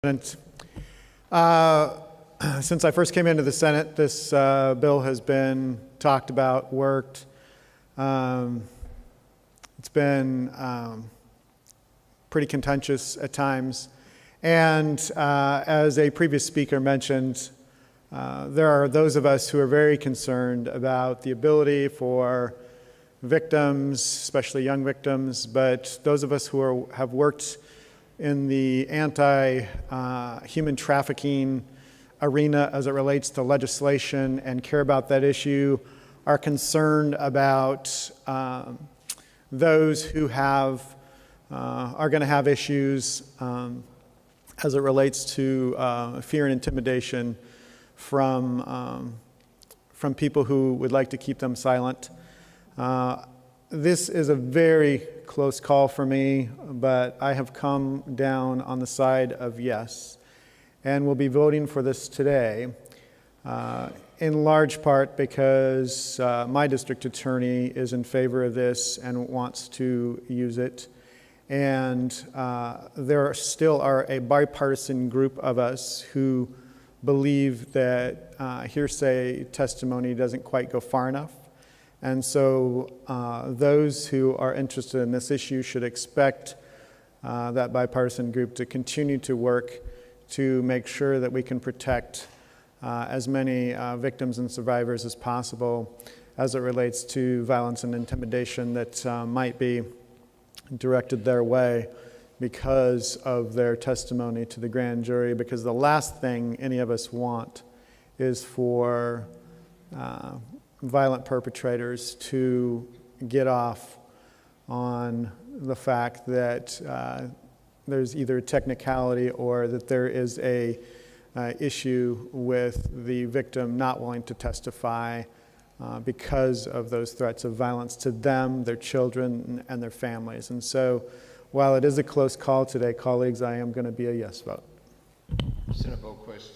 Since I first came into the Senate, this bill has been talked about, worked. It's been pretty contentious at times. And as a previous speaker mentioned, there are those of us who are very concerned about the ability for victims, especially young victims, but those of us who have worked in the anti-human trafficking arena as it relates to legislation and care about that issue are concerned about those who are going to have issues as it relates to fear and intimidation from people who would like to keep them silent. This is a very close call for me, but I have come down on the side of yes, and will be voting for this today, in large part because my district attorney is in favor of this and wants to use it. And there still are a bipartisan group of us who believe that hearsay testimony doesn't quite go far enough. And so those who are interested in this issue should expect that bipartisan group to continue to work to make sure that we can protect as many victims and survivors as possible as it relates to violence and intimidation that might be directed their way because of their testimony to the grand jury, because the last thing any of us want is for violent perpetrators to get off on the fact that there's either a technicality or that there is a issue with the victim not willing to testify because of those threats of violence to them, their children, and their families. And so while it is a close call today, colleagues, I am going to be a yes vote. Senator Boquist.